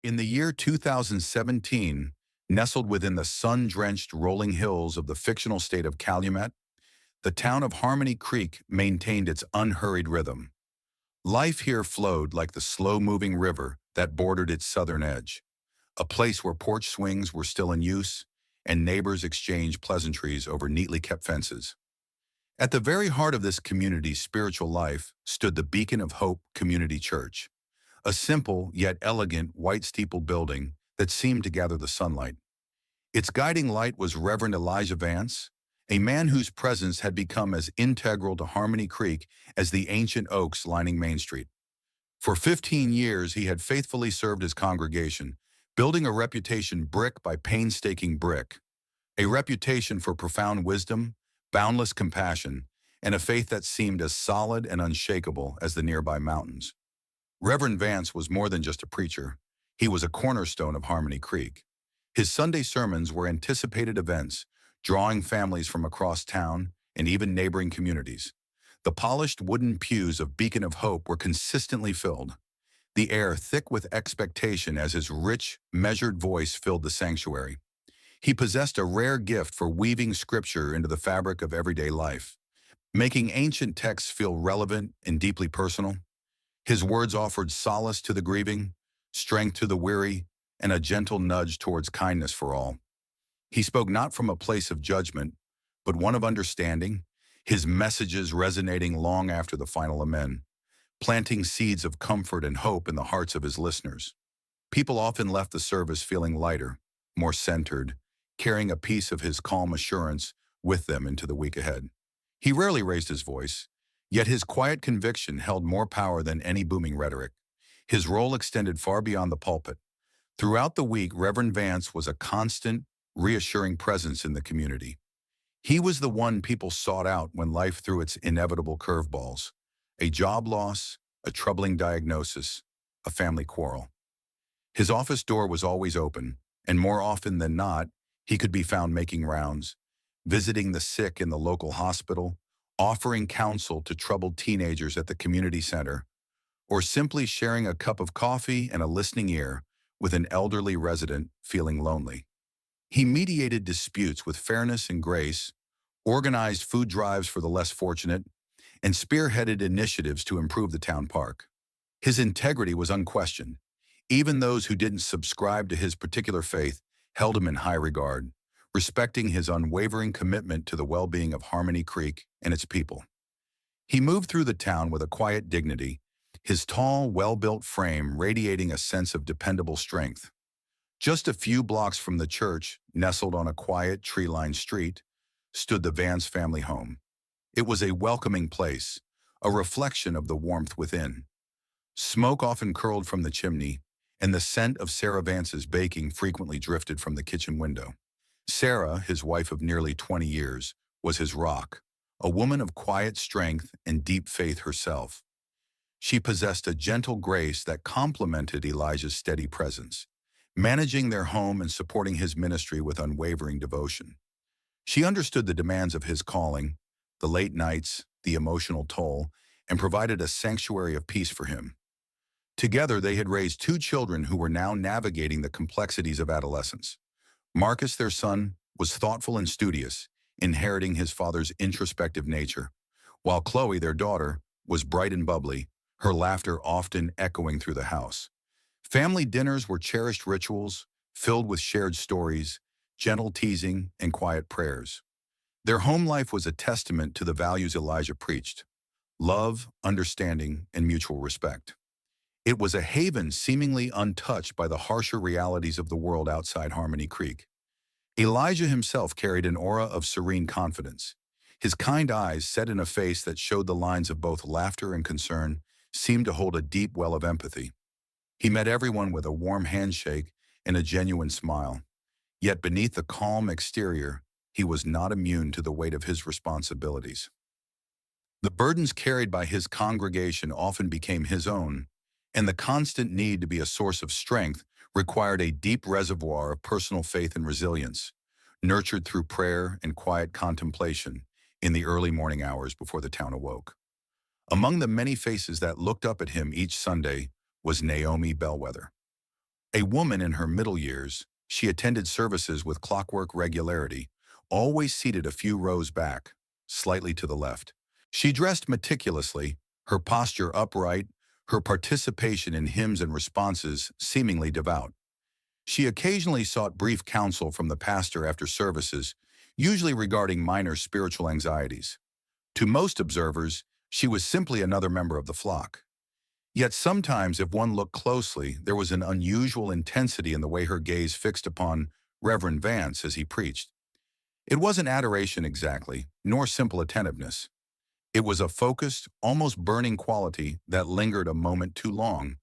In the year 2017, nestled within the sun-drenched rolling hills of the fictional state of Calumet, the town of Harmony Creek maintained its unhurried rhythm. Life here flowed like the slow-moving river that bordered its southern edge, a place where porch swings were still in use and neighbors exchanged pleasantries over neatly kept fences. At the very heart of this community's spiritual life stood the Beacon of Hope Community Church, a simple yet elegant white-steepled building that seemed to gather the sunlight. Its guiding light was Reverend Elijah Vance, a man whose presence had become as integral to Harmony Creek as the ancient oaks lining Main Street. For 15 years, he had faithfully served his congregation, building a reputation brick by painstaking brick, a reputation for profound wisdom, boundless compassion, and a faith that seemed as solid and unshakable as the nearby mountains. Reverend Vance was more than just a preacher. He was a cornerstone of Harmony Creek. His Sunday sermons were anticipated events, drawing families from across town and even neighboring communities. The polished wooden pews of Beacon of Hope were consistently filled, the air thick with expectation as his rich, measured voice filled the sanctuary. He possessed a rare gift for weaving scripture into the fabric of everyday life, making ancient texts feel relevant and deeply personal. His words offered solace to the grieving, strength to the weary, and a gentle nudge towards kindness for all. He spoke not from a place of judgment, but one of understanding, his messages resonating long after the final amen, planting seeds of comfort and hope in the hearts of his listeners. People often left the service feeling lighter, more centered, carrying a piece of his calm assurance with them into the week ahead. He rarely raised his voice, yet his quiet conviction held more power than any booming rhetoric. His role extended far beyond the pulpit. Throughout the week, Reverend Vance was a constant, reassuring presence in the community. He was the one people sought out when life threw its inevitable curveballs: a job loss, a troubling diagnosis, a family quarrel. His office door was always open, and more often than not, he could be found making rounds, visiting the sick in the local hospital, offering counsel to troubled teenagers at the community center, or simply sharing a cup of coffee and a listening ear with an elderly resident feeling lonely. He mediated disputes with fairness and grace, organized food drives for the less fortunate, and spearheaded initiatives to improve the town park. His integrity was unquestioned. Even those who didn't subscribe to his particular faith held him in high regard, respecting his unwavering commitment to the well-being of Harmony Creek and its people. He moved through the town with a quiet dignity, his tall, well-built frame radiating a sense of dependable strength. Just a few blocks from the church, nestled on a quiet, tree-lined street, stood the Vance family home. It was a welcoming place, a reflection of the warmth within. Smoke often curled from the chimney, and the scent of Sarah Vance's baking frequently drifted from the kitchen window. Sarah, his wife of nearly 20 years, was his rock, a woman of quiet strength and deep faith herself. She possessed a gentle grace that complemented Elijah's steady presence, managing their home and supporting his ministry with unwavering devotion. She understood the demands of his calling, the late nights, the emotional toll, and provided a sanctuary of peace for him. Together, they had raised two children who were now navigating the complexities of adolescence. Marcus, their son, was thoughtful and studious, inheriting his father's introspective nature, while Chloe, their daughter, was bright and bubbly, her laughter often echoing through the house. Family dinners were cherished rituals, filled with shared stories, gentle teasing, and quiet prayers. Their home life was a testament to the values Elijah preached: love, understanding, and mutual respect. It was a haven seemingly untouched by the harsher realities of the world outside Harmony Creek. Elijah himself carried an aura of serene confidence. His kind eyes, set in a face that showed the lines of both laughter and concern, seemed to hold a deep well of empathy. He met everyone with a warm handshake and a genuine smile. Yet beneath the calm exterior, he was not immune to the weight of his responsibilities. The burdens carried by his congregation often became his own, and the constant need to be a source of strength required a deep reservoir of personal faith and resilience, nurtured through prayer and quiet contemplation in the early morning hours before the town awoke. Among the many faces that looked up at him each Sunday was Naomi Bellwether, A woman in her middle years, she attended services with clockwork regularity, always seated a few rows back, slightly to the left. She dressed meticulously, her posture upright, her participation in hymns and responses seemingly devout. She occasionally sought brief counsel from the pastor after services, usually regarding minor spiritual anxieties. To most observers, she was simply another member of the flock. Yet sometimes, if one looked closely, there was an unusual intensity in the way her gaze fixed upon Reverend Vance as he preached. It wasn't adoration exactly, nor simple attentiveness. It was a focused, almost burning quality that lingered a moment too long,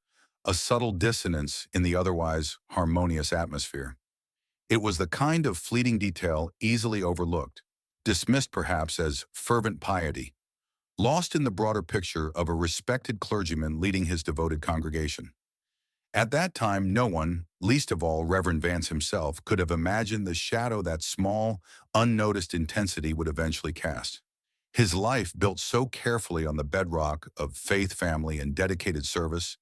a subtle dissonance in the otherwise harmonious atmosphere. It was the kind of fleeting detail easily overlooked, dismissed perhaps as fervent piety, lost in the broader picture of a respected clergyman leading his devoted congregation. At that time, no one, least of all Reverend Vance himself, could have imagined the shadow that small, unnoticed intensity would eventually cast. His life, built so carefully on the bedrock of faith, family, and dedicated service,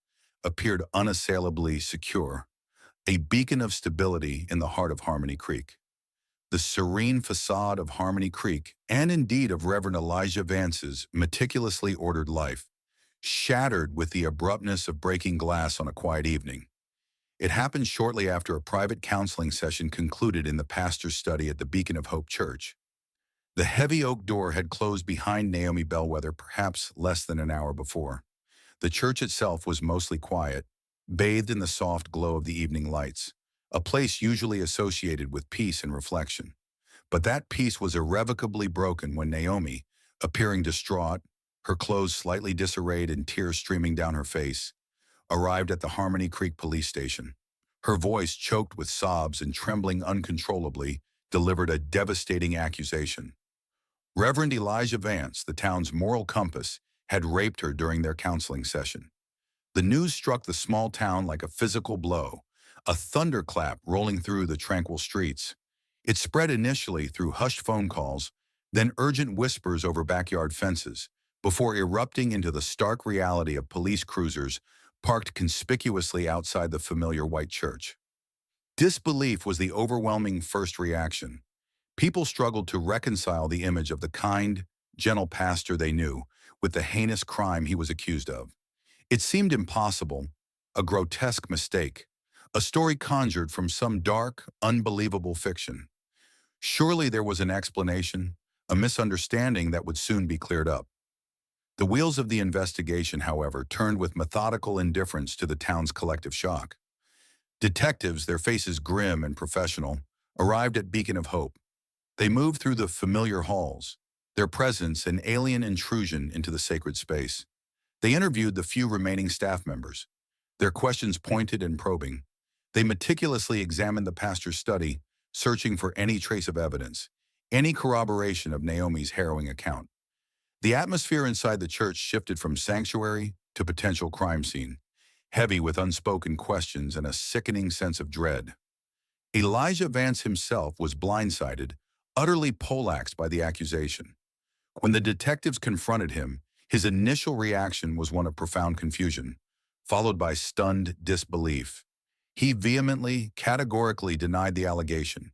appeared unassailably secure, a beacon of stability in the heart of Harmony Creek. The serene facade of Harmony Creek, and indeed of Reverend Elijah Vance's meticulously ordered life, shattered with the abruptness of breaking glass on a quiet evening. It happened shortly after a private counseling session concluded in the pastor's study at the Beacon of Hope Church. The heavy oak door had closed behind Naomi Bellwether perhaps less than an hour before. The church itself was mostly quiet, bathed in the soft glow of the evening lights, a place usually associated with peace and reflection. But that peace was irrevocably broken when Naomi, appearing distraught, her clothes slightly disarrayed and tears streaming down her face, arrived at the Harmony Creek police station. Her voice, choked with sobs and trembling uncontrollably, delivered a devastating accusation. Reverend Elijah Vance, the town's moral compass, had raped her during their counseling session. The news struck the small town like a physical blow, a thunderclap rolling through the tranquil streets. It spread initially through hushed phone calls, then urgent whispers over backyard fences, before erupting into the stark reality of police cruisers parked conspicuously outside the familiar white church. Disbelief was the overwhelming first reaction. People struggled to reconcile the image of the kind, gentle pastor they knew with the heinous crime he was accused of. It seemed impossible, a grotesque mistake, a story conjured from some dark, unbelievable fiction. Surely there was an explanation, a misunderstanding that would soon be cleared up. The wheels of the investigation, however, turned with methodical indifference to the town's collective shock. Detectives, their faces grim and professional, arrived at Beacon of Hope. They moved through the familiar halls, their presence an alien intrusion into the sacred space. They interviewed the few remaining staff members, their questions pointed and probing. They meticulously examined the pastor's study, searching for any trace of evidence, any corroboration of Naomi's harrowing account. The atmosphere inside the church shifted from sanctuary to potential crime scene, heavy with unspoken questions and a sickening sense of dread. Elijah Vance himself was blindsided, utterly poleaxed by the accusation. When the detectives confronted him, his initial reaction was one of profound confusion, followed by stunned disbelief. He vehemently, categorically denied the allegation.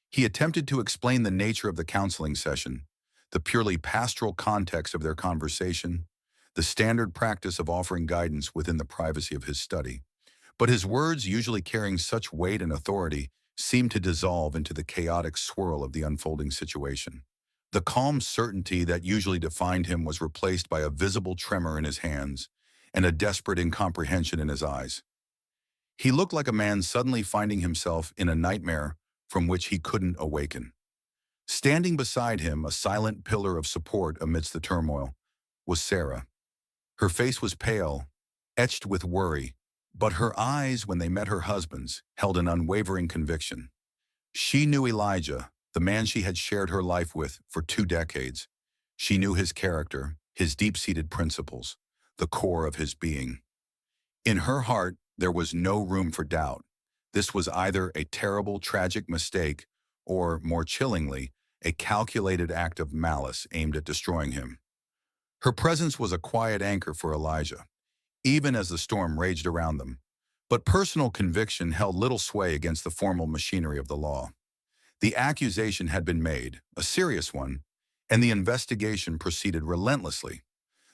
He attempted to explain the nature of the counseling session, the purely pastoral context of their conversation, the standard practice of offering guidance within the privacy of his study. But his words, usually carrying such weight and authority, seemed to dissolve into the chaotic swirl of the unfolding situation. The calm certainty that usually defined him was replaced by a visible tremor in his hands and a desperate incomprehension in his eyes. He looked like a man suddenly finding himself in a nightmare from which he couldn't awaken. Standing beside him, a silent pillar of support amidst the turmoil, was Sarah. Her face was pale, etched with worry, but her eyes, when they met her husband's, held an unwavering conviction. She knew Elijah, the man she had shared her life with for 2 decades. She knew his character, his deep-seated principles, the core of his being. In her heart, there was no room for doubt. This was either a terrible, tragic mistake or, more chillingly, a calculated act of malice aimed at destroying him. Her presence was a quiet anchor for Elijah, even as the storm raged around them. But personal conviction held little sway against the formal machinery of the law. The accusation had been made, a serious one, and the investigation proceeded relentlessly.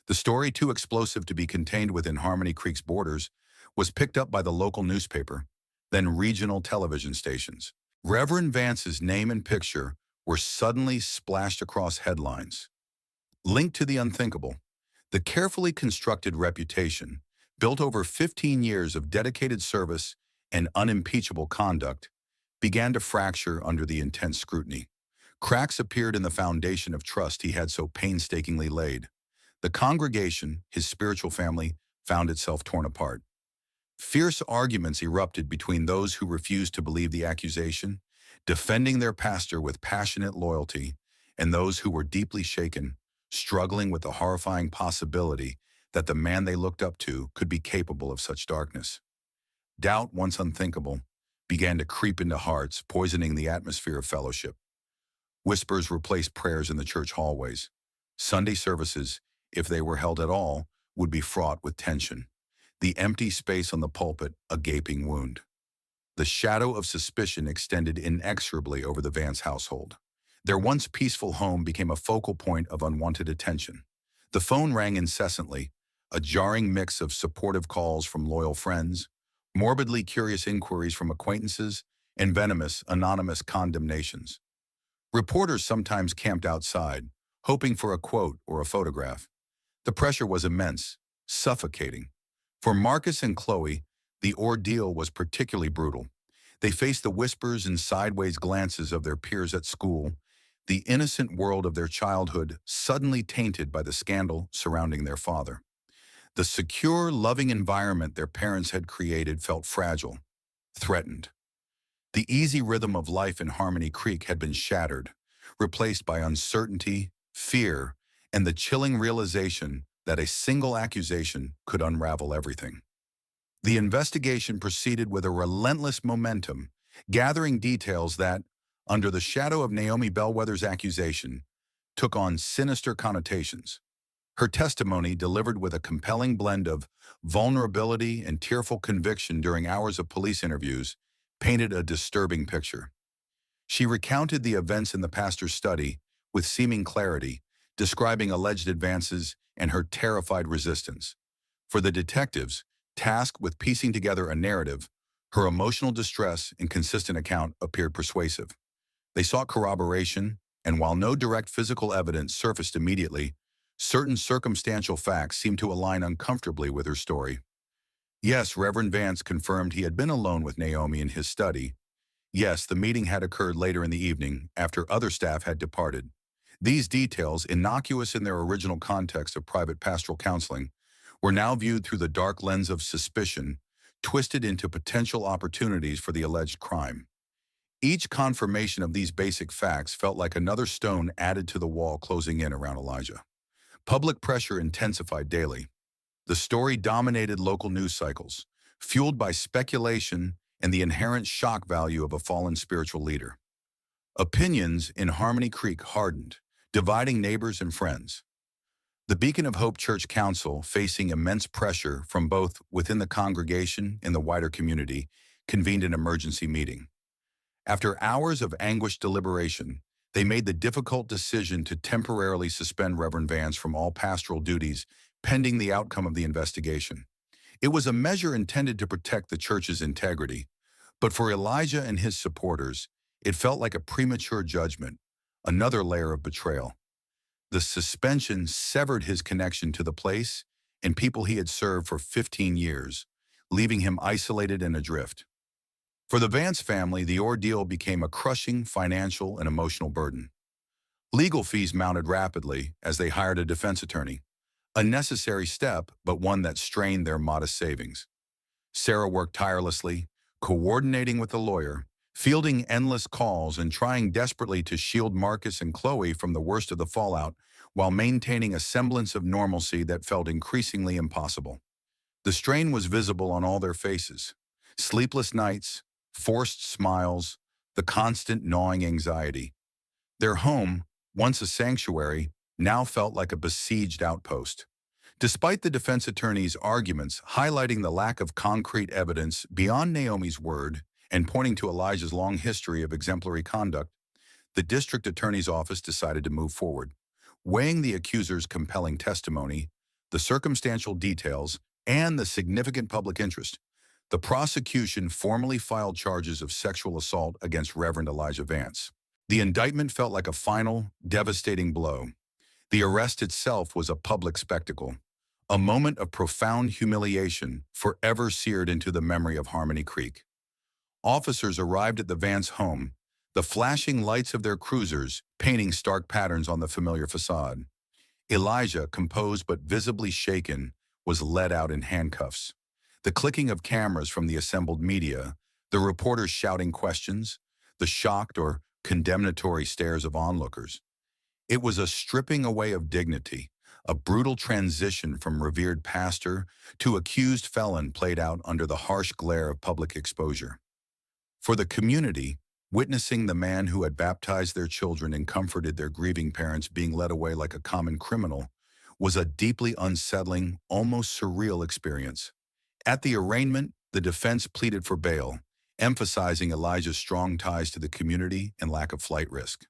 The story, too explosive to be contained within Harmony Creek's borders, was picked up by the local newspaper, then regional television stations. Reverend Vance's name and picture were suddenly splashed across headlines. Linked to the unthinkable, the carefully constructed reputation, built over 15 years of dedicated service and unimpeachable conduct, began to fracture under the intense scrutiny. Cracks appeared in the foundation of trust he had so painstakingly laid. The congregation, his spiritual family, found itself torn apart. Fierce arguments erupted between those who refused to believe the accusation, defending their pastor with passionate loyalty, and those who were deeply shaken, struggling with the horrifying possibility that the man they looked up to could be capable of such darkness. Doubt, once unthinkable, began to creep into hearts, poisoning the atmosphere of fellowship. Whispers replaced prayers in the church hallways. Sunday services, if they were held at all, would be fraught with tension. The empty space on the pulpit, a gaping wound. The shadow of suspicion extended inexorably over the Vance household. Their once peaceful home became a focal point of unwanted attention. The phone rang incessantly, a jarring mix of supportive calls from loyal friends, morbidly curious inquiries from acquaintances, and venomous, anonymous condemnations. Reporters sometimes camped outside, hoping for a quote or a photograph. The pressure was immense, suffocating. For Marcus and Chloe, the ordeal was particularly brutal. They faced the whispers and sideways glances of their peers at school, the innocent world of their childhood suddenly tainted by the scandal surrounding their father. The secure, loving environment their parents had created felt fragile, threatened. The easy rhythm of life in Harmony Creek had been shattered, replaced by uncertainty, fear, and the chilling realization that a single accusation could unravel everything. The investigation proceeded with a relentless momentum, gathering details that, under the shadow of Naomi Bellwether's accusation, took on sinister connotations. Her testimony, delivered with a compelling blend of vulnerability and tearful conviction during hours of police interviews, painted a disturbing picture. She recounted the events in the pastor's study with seeming clarity, describing alleged advances and her terrified resistance. For the detectives, tasked with piecing together a narrative, her emotional distress and consistent account appeared persuasive. They sought corroboration, and while no direct physical evidence surfaced immediately, certain circumstantial facts seemed to align uncomfortably with her story. Yes, Reverend Vance confirmed he had been alone with Naomi in his study. Yes, the meeting had occurred later in the evening, after other staff had departed. These details, innocuous in their original context of private pastoral counseling, were now viewed through the dark lens of suspicion, twisted into potential opportunities for the alleged crime. Each confirmation of these basic facts felt like another stone added to the wall closing in around Elijah. Public pressure intensified daily. The story dominated local news cycles, fueled by speculation and the inherent shock value of a fallen spiritual leader. Opinions in Harmony Creek hardened, dividing neighbors and friends. The Beacon of Hope Church Council, facing immense pressure from both within the congregation and the wider community, convened an emergency meeting. After hours of anguished deliberation, they made the difficult decision to temporarily suspend Reverend Vance from all pastoral duties pending the outcome of the investigation. It was a measure intended to protect the church's integrity, but for Elijah and his supporters, it felt like a premature judgment, another layer of betrayal. The suspension severed his connection to the place and people he had served for 15 years, leaving him isolated and adrift. For the Vance family, the ordeal became a crushing financial and emotional burden. Legal fees mounted rapidly as they hired a defense attorney, a necessary step, but one that strained their modest savings. Sarah worked tirelessly, coordinating with the lawyer, fielding endless calls and trying desperately to shield Marcus and Chloe from the worst of the fallout while maintaining a semblance of normalcy that felt increasingly impossible. The strain was visible on all their faces. Sleepless nights, forced smiles, the constant gnawing anxiety. Their home, once a sanctuary, now felt like a besieged outpost. Despite the defense attorney's arguments highlighting the lack of concrete evidence beyond Naomi's word and pointing to Elijah's long history of exemplary conduct, the district attorney's office decided to move forward. Weighing the accuser's compelling testimony, the circumstantial details, and the significant public interest, the prosecution formally filed charges of sexual assault against Reverend Elijah Vance. The indictment felt like a final, devastating blow. The arrest itself was a public spectacle, a moment of profound humiliation forever seared into the memory of Harmony Creek. Officers arrived at the Vance home, the flashing lights of their cruisers painting stark patterns on the familiar facade. Elijah, composed but visibly shaken, was led out in handcuffs. The clicking of cameras from the assembled media, the reporters shouting questions, the shocked or condemnatory stares of onlookers. It was a stripping away of dignity, a brutal transition from revered pastor to accused felon played out under the harsh glare of public exposure. For the community, witnessing the man who had baptized their children and comforted their grieving parents being led away like a common criminal was a deeply unsettling, almost surreal experience. At the arraignment, the defense pleaded for bail, emphasizing Elijah's strong ties to the community and lack of flight risk.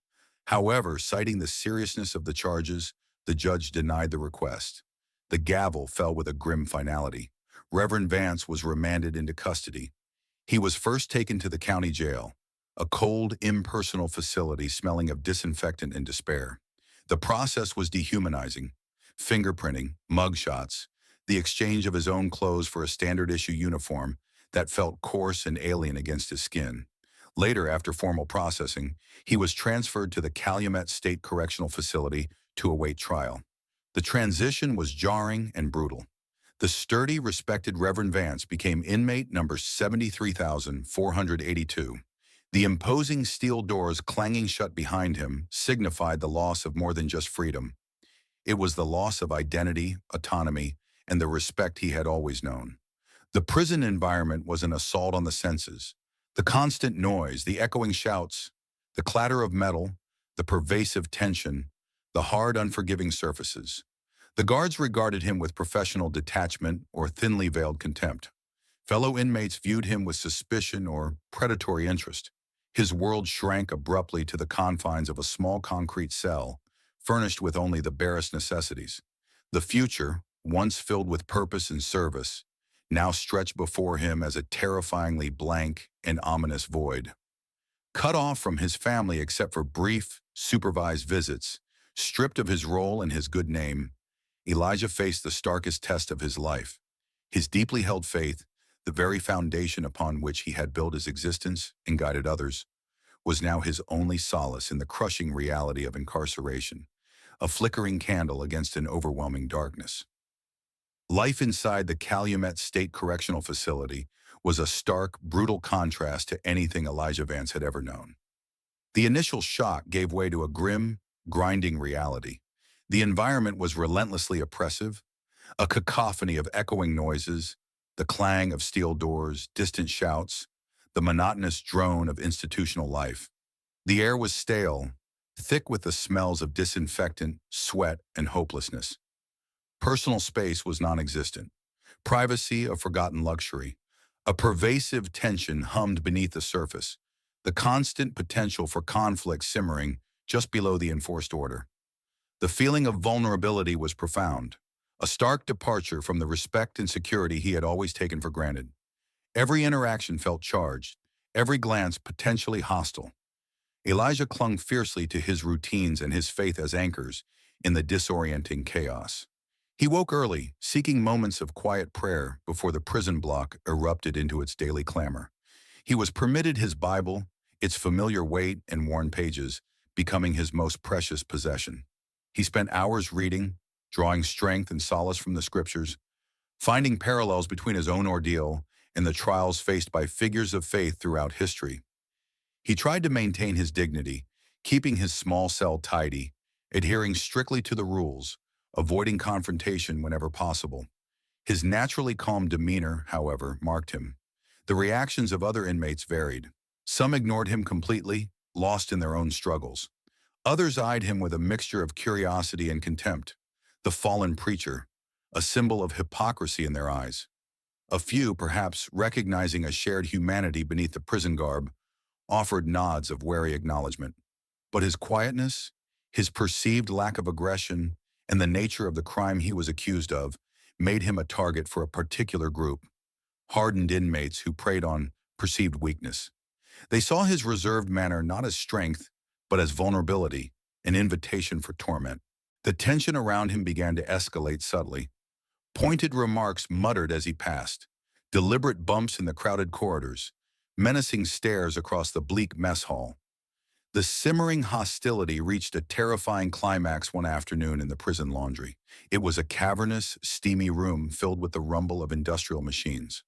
However, citing the seriousness of the charges, the judge denied the request. The gavel fell with a grim finality. Reverend Vance was remanded into custody. He was first taken to the county jail, a cold, impersonal facility smelling of disinfectant and despair. The process was dehumanizing. Fingerprinting, mugshots, the exchange of his own clothes for a standard-issue uniform that felt coarse and alien against his skin. Later, after formal processing, he was transferred to the Calumet State Correctional Facility to await trial. The transition was jarring and brutal. The sturdy, respected Reverend Vance became inmate number 73,482. The imposing steel doors clanging shut behind him signified the loss of more than just freedom. It was the loss of identity, autonomy, and the respect he had always known. The prison environment was an assault on the senses. The constant noise, the echoing shouts, the clatter of metal, the pervasive tension, the hard, unforgiving surfaces. The guards regarded him with professional detachment or thinly veiled contempt. Fellow inmates viewed him with suspicion or predatory interest. His world shrank abruptly to the confines of a small concrete cell, furnished with only the barest necessities. The future, once filled with purpose and service, now stretched before him as a terrifyingly blank and ominous void. Cut off from his family except for brief, supervised visits, stripped of his role and his good name, Elijah faced the starkest test of his life. His deeply held faith, the very foundation upon which he had built his existence and guided others, was now his only solace in the crushing reality of incarceration, a flickering candle against an overwhelming darkness. Life inside the Calumet State Correctional Facility was a stark, brutal contrast to anything Elijah Vance had ever known. The initial shock gave way to a grim, grinding reality. The environment was relentlessly oppressive, a cacophony of echoing noises, the clang of steel doors, distant shouts, the monotonous drone of institutional life. The air was stale, thick with the smells of disinfectant, sweat, and hopelessness. Personal space was non-existent. Privacy a forgotten luxury. A pervasive tension hummed beneath the surface, the constant potential for conflict simmering just below the enforced order. The feeling of vulnerability was profound, a stark departure from the respect and security he had always taken for granted. Every interaction felt charged, every glance potentially hostile. Elijah clung fiercely to his routines and his faith as anchors in the disorienting chaos. He woke early, seeking moments of quiet prayer before the prison block erupted into its daily clamor. He was permitted his Bible, its familiar weight and worn pages, becoming his most precious possession. He spent hours reading, drawing strength and solace from the scriptures, finding parallels between his own ordeal and the trials faced by figures of faith throughout history. He tried to maintain his dignity, keeping his small cell tidy, adhering strictly to the rules, avoiding confrontation whenever possible. His naturally calm demeanor, however, marked him. The reactions of other inmates varied. Some ignored him completely, lost in their own struggles. Others eyed him with a mixture of curiosity and contempt. The fallen preacher, a symbol of hypocrisy in their eyes. A few, perhaps recognizing a shared humanity beneath the prison garb, offered nods of wary acknowledgement. But his quietness, his perceived lack of aggression, and the nature of the crime he was accused of made him a target for a particular group, hardened inmates who preyed on perceived weakness. They saw his reserved manner not as strength, but as vulnerability, an invitation for torment. The tension around him began to escalate subtly. Pointed remarks muttered as he passed, deliberate bumps in the crowded corridors, menacing stares across the bleak mess hall. The simmering hostility reached a terrifying climax one afternoon in the prison laundry. It was a cavernous, steamy room filled with the rumble of industrial machines.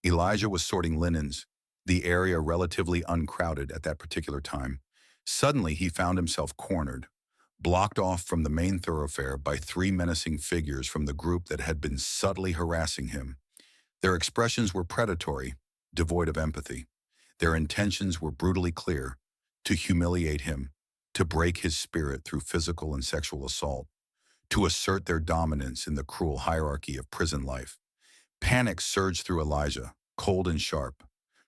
Elijah was sorting linens, the area relatively uncrowded at that particular time. Suddenly, he found himself cornered, blocked off from the main thoroughfare by three menacing figures from the group that had been subtly harassing him. Their expressions were predatory, devoid of empathy. Their intentions were brutally clear: to humiliate him, to break his spirit through physical and sexual assault, to assert their dominance in the cruel hierarchy of prison life. Panic surged through Elijah, cold and sharp.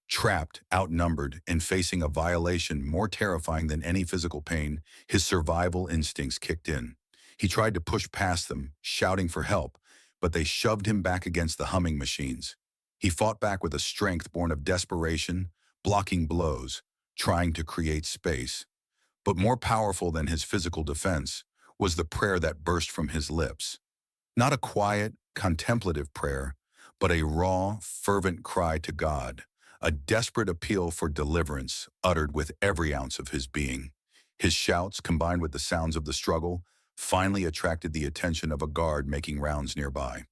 Trapped, outnumbered, and facing a violation more terrifying than any physical pain, his survival instincts kicked in. He tried to push past them, shouting for help, but they shoved him back against the humming machines. He fought back with a strength born of desperation, blocking blows, trying to create space. But more powerful than his physical defense was the prayer that burst from his lips. Not a quiet, contemplative prayer, but a raw, fervent cry to God, a desperate appeal for deliverance uttered with every ounce of his being. His shouts, combined with the sounds of the struggle, finally attracted the attention of a guard making rounds nearby.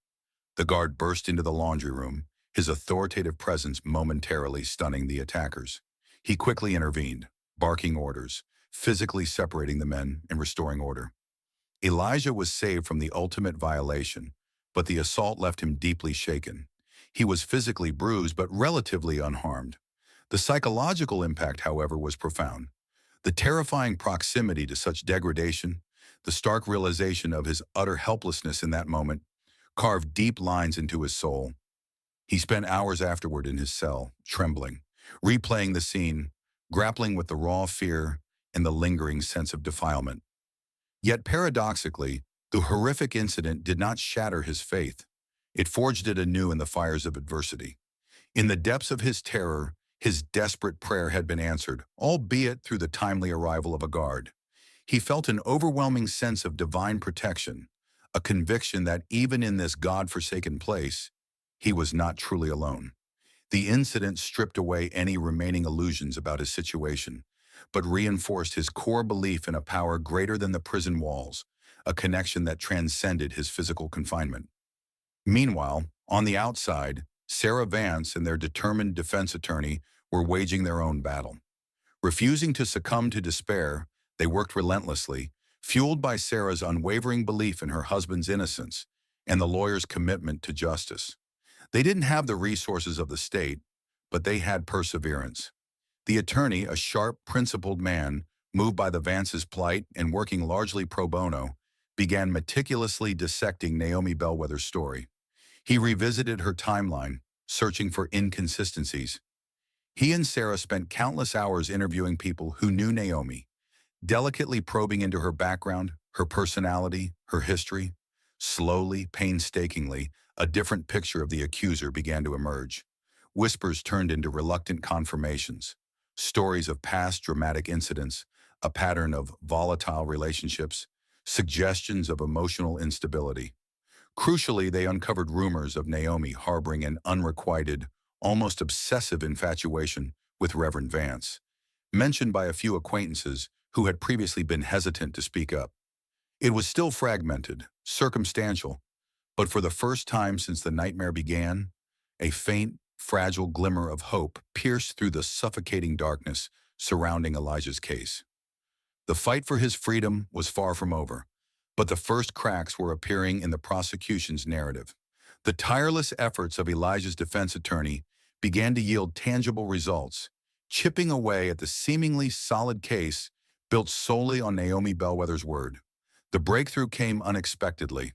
The guard burst into the laundry room, his authoritative presence momentarily stunning the attackers. He quickly intervened, barking orders, physically separating the men and restoring order. Elijah was saved from the ultimate violation, but the assault left him deeply shaken. He was physically bruised but relatively unharmed. The psychological impact, however, was profound. The terrifying proximity to such degradation, the stark realization of his utter helplessness in that moment, carved deep lines into his soul. He spent hours afterward in his cell, trembling, replaying the scene, grappling with the raw fear and the lingering sense of defilement. Yet paradoxically, the horrific incident did not shatter his faith. It forged it anew in the fires of adversity. In the depths of his terror, his desperate prayer had been answered, albeit through the timely arrival of a guard. He felt an overwhelming sense of divine protection, a conviction that even in this God-forsaken place, he was not truly alone. The incident stripped away any remaining illusions about his situation, but reinforced his core belief in a power greater than the prison walls, a connection that transcended his physical confinement. Meanwhile, on the outside, Sarah Vance and their determined defense attorney were waging their own battle. Refusing to succumb to despair, they worked relentlessly, fueled by Sarah's unwavering belief in her husband's innocence and the lawyer's commitment to justice. They didn't have the resources of the state, but they had perseverance. The attorney, a sharp, principled man, moved by the Vance's plight and working largely pro bono, began meticulously dissecting Naomi Bellwether's story. He revisited her timeline, searching for inconsistencies. He and Sarah spent countless hours interviewing people who knew Naomi, delicately probing into her background, her personality, her history. Slowly, painstakingly, a different picture of the accuser began to emerge. Whispers turned into reluctant confirmations. Stories of past dramatic incidents, a pattern of volatile relationships, suggestions of emotional instability. Crucially, they uncovered rumors of Naomi harboring an unrequited, almost obsessive infatuation with Reverend Vance, mentioned by a few acquaintances who had previously been hesitant to speak up. It was still fragmented, circumstantial, but for the first time since the nightmare began, a faint, fragile glimmer of hope pierced through the suffocating darkness surrounding Elijah's case. The fight for his freedom was far from over, but the first cracks were appearing in the prosecution's narrative. The tireless efforts of Elijah's defense attorney began to yield tangible results, chipping away at the seemingly solid case built solely on Naomi Bellwether's word. The breakthrough came unexpectedly.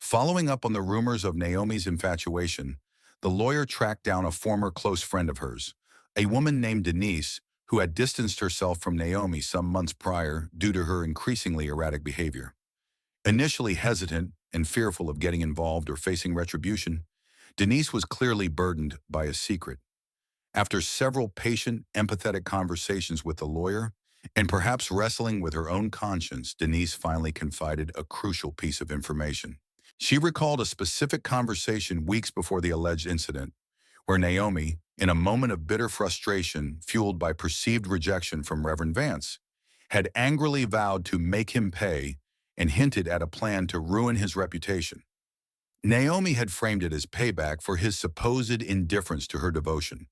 Following up on the rumors of Naomi's infatuation, the lawyer tracked down a former close friend of hers, a woman named Denise, who had distanced herself from Naomi some months prior due to her increasingly erratic behavior. Initially hesitant and fearful of getting involved or facing retribution, Denise was clearly burdened by a secret. After several patient, empathetic conversations with the lawyer, and perhaps wrestling with her own conscience, Denise finally confided a crucial piece of information. She recalled a specific conversation weeks before the alleged incident, where Naomi, in a moment of bitter frustration fueled by perceived rejection from Reverend Vance, had angrily vowed to make him pay and hinted at a plan to ruin his reputation. Naomi had framed it as payback for his supposed indifference to her devotion,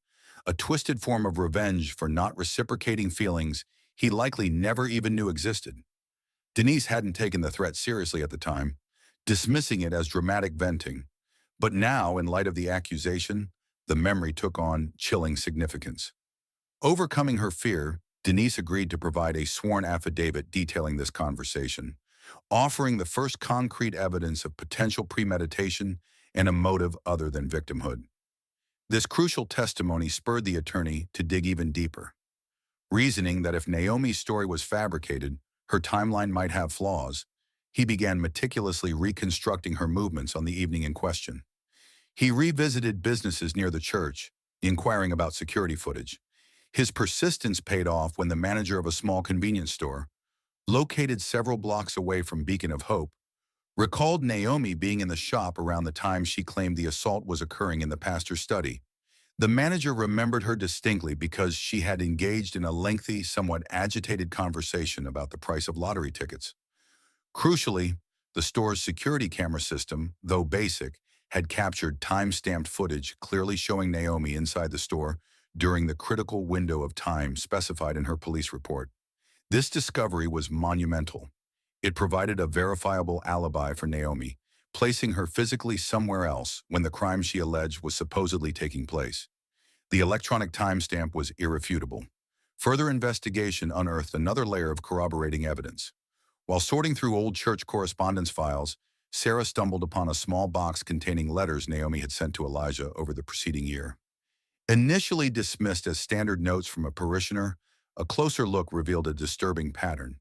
a twisted form of revenge for not reciprocating feelings he likely never even knew existed. Denise hadn't taken the threat seriously at the time, dismissing it as dramatic venting. But now, in light of the accusation, the memory took on chilling significance. Overcoming her fear, Denise agreed to provide a sworn affidavit detailing this conversation, offering the first concrete evidence of potential premeditation and a motive other than victimhood. This crucial testimony spurred the attorney to dig even deeper, reasoning that if Naomi's story was fabricated, her timeline might have flaws. He began meticulously reconstructing her movements on the evening in question. He revisited businesses near the church, inquiring about security footage. His persistence paid off when the manager of a small convenience store, located several blocks away from Beacon of Hope, recalled Naomi being in the shop around the time she claimed the assault was occurring in the pastor's study. The manager remembered her distinctly because she had engaged in a lengthy, somewhat agitated conversation about the price of lottery tickets. Crucially, the store's security camera system, though basic, had captured time-stamped footage clearly showing Naomi inside the store during the critical window of time specified in her police report. This discovery was monumental. It provided a verifiable alibi for Naomi, placing her physically somewhere else when the crime she alleged was supposedly taking place. The electronic timestamp was irrefutable. Further investigation unearthed another layer of corroborating evidence. While sorting through old church correspondence files, Sarah stumbled upon a small box containing letters Naomi had sent to Elijah over the preceding year. Initially dismissed as standard notes from a parishioner, a closer look revealed a disturbing pattern.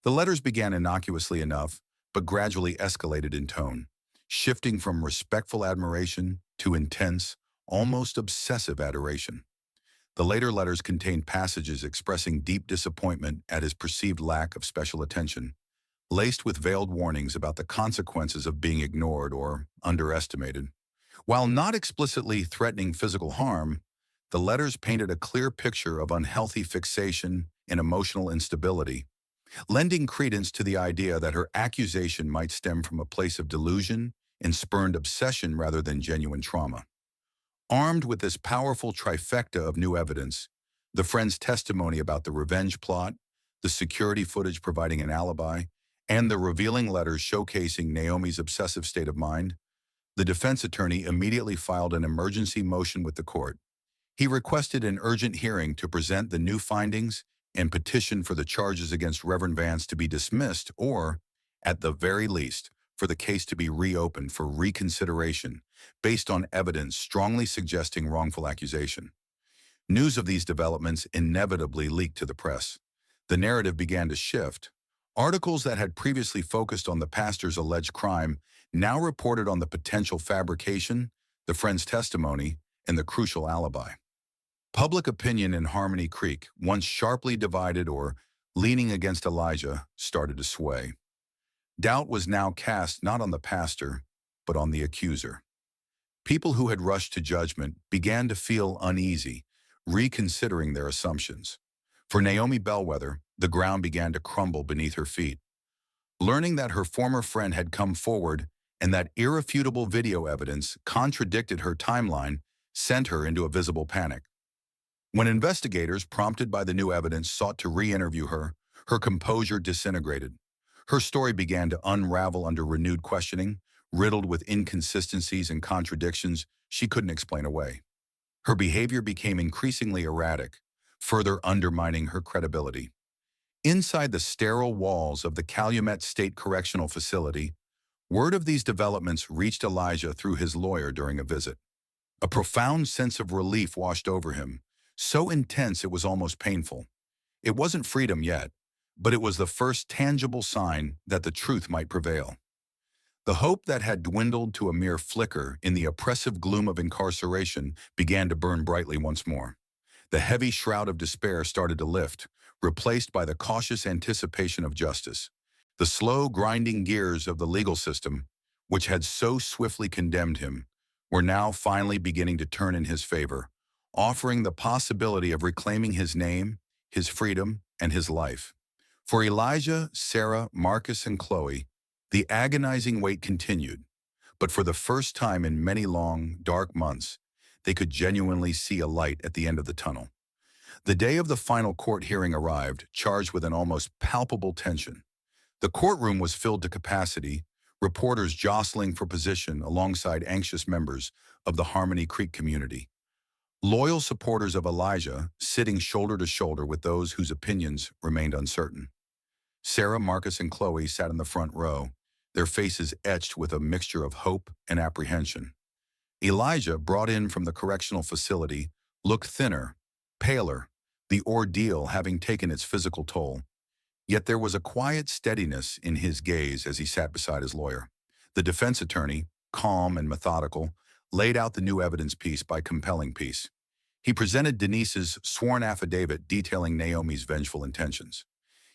The letters began innocuously enough, but gradually escalated in tone, shifting from respectful admiration to intense, almost obsessive adoration. The later letters contained passages expressing deep disappointment at his perceived lack of special attention, laced with veiled warnings about the consequences of being ignored or underestimated. While not explicitly threatening physical harm, the letters painted a clear picture of unhealthy fixation and emotional instability, lending credence to the idea that her accusation might stem from a place of delusion and spurned obsession rather than genuine trauma. Armed with this powerful trifecta of new evidence, the friend's testimony about the revenge plot, the security footage providing an alibi, and the revealing letters showcasing Naomi's obsessive state of mind, the defense attorney immediately filed an emergency motion with the court. He requested an urgent hearing to present the new findings and petitioned for the charges against Reverend Vance to be dismissed or, at the very least, for the case to be reopened for reconsideration based on evidence strongly suggesting wrongful accusation. News of these developments inevitably leaked to the press. The narrative began to shift. Articles that had previously focused on the pastor's alleged crime now reported on the potential fabrication, the friend's testimony, and the crucial alibi. Public opinion in Harmony Creek, once sharply divided or leaning against Elijah, started to sway. Doubt was now cast not on the pastor, but on the accuser. People who had rushed to judgment began to feel uneasy, reconsidering their assumptions. For Naomi Bellwether, the ground began to crumble beneath her feet. Learning that her former friend had come forward and that irrefutable video evidence contradicted her timeline sent her into a visible panic. When investigators, prompted by the new evidence, sought to re-interview her, her composure disintegrated. Her story began to unravel under renewed questioning, riddled with inconsistencies and contradictions she couldn't explain away. Her behavior became increasingly erratic, further undermining her credibility. Inside the sterile walls of the Calumet State Correctional Facility, Word of these developments reached Elijah through his lawyer during a visit. A profound sense of relief washed over him, so intense it was almost painful. It wasn't freedom yet, but it was the first tangible sign that the truth might prevail. The hope that had dwindled to a mere flicker in the oppressive gloom of incarceration began to burn brightly once more. The heavy shroud of despair started to lift, replaced by the cautious anticipation of justice. The slow, grinding gears of the legal system, which had so swiftly condemned him, were now finally beginning to turn in his favor, offering the possibility of reclaiming his name, his freedom, and his life. For Elijah, Sarah, Marcus, and Chloe, the agonizing wait continued, but for the first time in many long, dark months, they could genuinely see a light at the end of the tunnel. The day of the final court hearing arrived, charged with an almost palpable tension. The courtroom was filled to capacity, reporters jostling for position alongside anxious members of the Harmony Creek community. Loyal supporters of Elijah sitting shoulder to shoulder with those whose opinions remained uncertain. Sarah, Marcus, and Chloe sat in the front row, their faces etched with a mixture of hope and apprehension. Elijah, brought in from the correctional facility, looked thinner, paler, the ordeal having taken its physical toll. Yet there was a quiet steadiness in his gaze as he sat beside his lawyer. The defense attorney, calm and methodical, laid out the new evidence piece by compelling piece. He presented Denise's sworn affidavit detailing Naomi's vengeful intentions.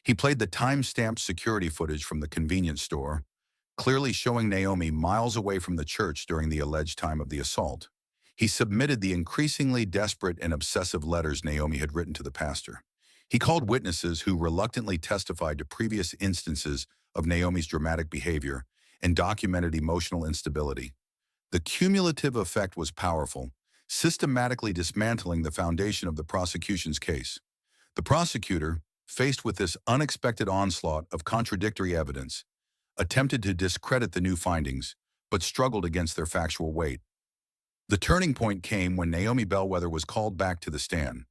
He played the time-stamped security footage from the convenience store, clearly showing Naomi miles away from the church during the alleged time of the assault. He submitted the increasingly desperate and obsessive letters Naomi had written to the pastor. He called witnesses who reluctantly testified to previous instances of Naomi's dramatic behavior and documented emotional instability. The cumulative effect was powerful, systematically dismantling the foundation of the prosecution's case. The prosecutor, faced with this unexpected onslaught of contradictory evidence, attempted to discredit the new findings, but struggled against their factual weight. The turning point came when Naomi Bellwether was called back to the stand.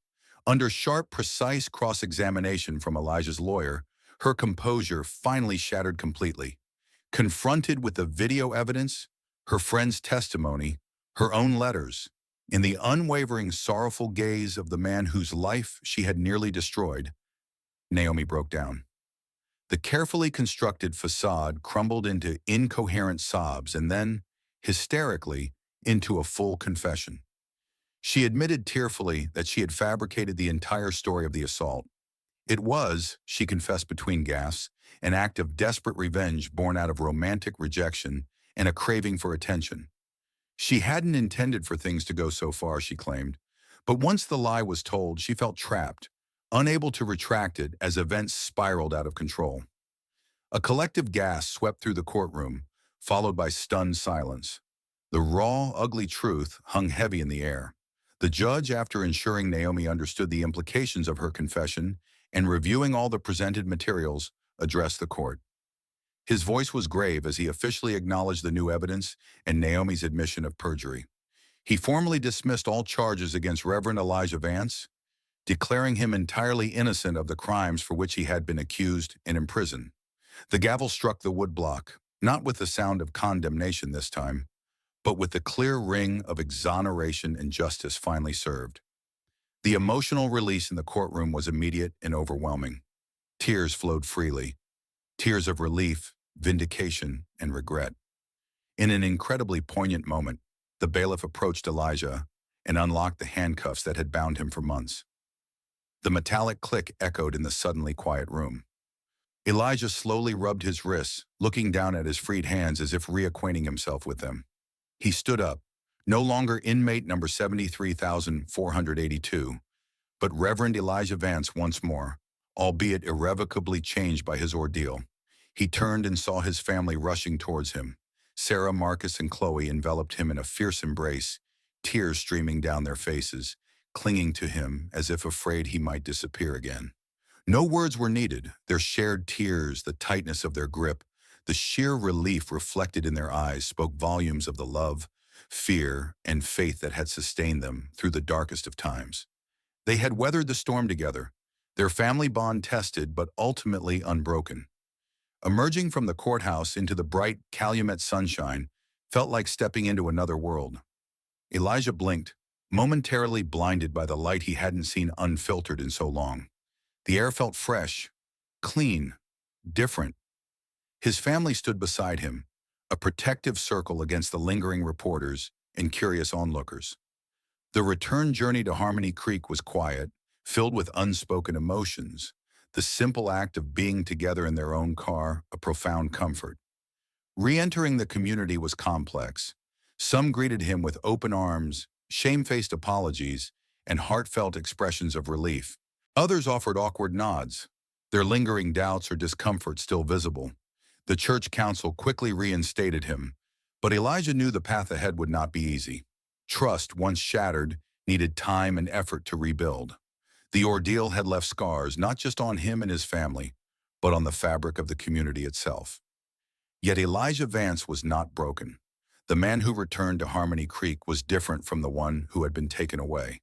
Under sharp, precise cross-examination from Elijah's lawyer, her composure finally shattered completely. Confronted with the video evidence, her friend's testimony, her own letters, in the unwavering, sorrowful gaze of the man whose life she had nearly destroyed, Naomi broke down. The carefully constructed facade crumbled into incoherent sobs and then, hysterically, into a full confession. She admitted tearfully that she had fabricated the entire story of the assault. It was, she confessed between gasps, an act of desperate revenge born out of romantic rejection and a craving for attention. She hadn't intended for things to go so far, she claimed, but once the lie was told, she felt trapped, unable to retract it as events spiraled out of control. A collective gasp swept through the courtroom, followed by stunned silence. The raw, ugly truth hung heavy in the air. The judge, after ensuring Naomi understood the implications of her confession and reviewing all the presented materials, addressed the court. His voice was grave as he officially acknowledged the new evidence and Naomi's admission of perjury. He formally dismissed all charges against Reverend Elijah Vance, declaring him entirely innocent of the crimes for which he had been accused and imprisoned. The gavel struck the woodblock, not with the sound of condemnation this time, but with the clear ring of exoneration and justice finally served. The emotional release in the courtroom was immediate and overwhelming. Tears flowed freely, tears of relief, vindication, and regret. In an incredibly poignant moment, the bailiff approached Elijah and unlocked the handcuffs that had bound him for months. The metallic click echoed in the suddenly quiet room. Elijah slowly rubbed his wrists, looking down at his freed hands as if reacquainting himself with them. He stood up, no longer inmate number 73,482, but Reverend Elijah Vance once more, albeit irrevocably changed by his ordeal. He turned and saw his family rushing towards him. Sarah, Marcus, and Chloe enveloped him in a fierce embrace, tears streaming down their faces, clinging to him as if afraid he might disappear again. No words were needed. Their shared tears, the tightness of their grip, the sheer relief reflected in their eyes spoke volumes of the love, fear, and faith that had sustained them through the darkest of times. They had weathered the storm together, their family bond tested but ultimately unbroken. Emerging from the courthouse into the bright Calumet sunshine felt like stepping into another world. Elijah blinked, momentarily blinded by the light he hadn't seen unfiltered in so long. The air felt fresh, clean, different. His family stood beside him, a protective circle against the lingering reporters and curious onlookers. The return journey to Harmony Creek was quiet, filled with unspoken emotions. The simple act of being together in their own car, a profound comfort. Re-entering the community was complex. Some greeted him with open arms, shame-faced apologies, and heartfelt expressions of relief. Others offered awkward nods, their lingering doubts or discomfort still visible. The church council quickly reinstated him, but Elijah knew the path ahead would not be easy. Trust, once shattered, needed time and effort to rebuild. The ordeal had left scars not just on him and his family, but on the fabric of the community itself. Yet Elijah Vance was not broken. The man who returned to Harmony Creek was different from the one who had been taken away.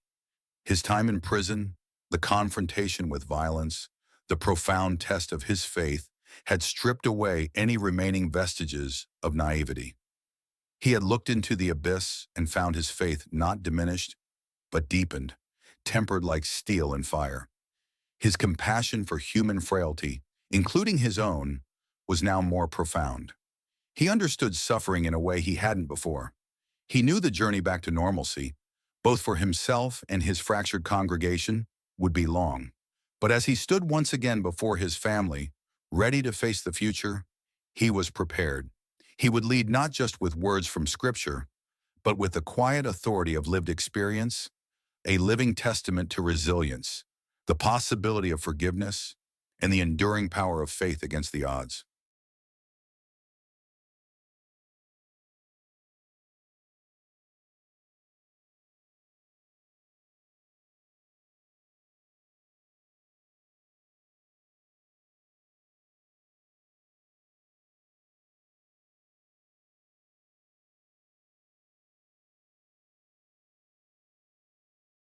His time in prison, the confrontation with violence, the profound test of his faith had stripped away any remaining vestiges of naivety. He had looked into the abyss and found his faith not diminished, but deepened, tempered like steel and fire. His compassion for human frailty, including his own, was now more profound. He understood suffering in a way he hadn't before. He knew the journey back to normalcy, both for himself and his fractured congregation, would be long. But as he stood once again before his family, ready to face the future, he was prepared. He would lead not just with words from Scripture, but with the quiet authority of lived experience, a living testament to resilience, the possibility of forgiveness, and the enduring power of faith against the odds.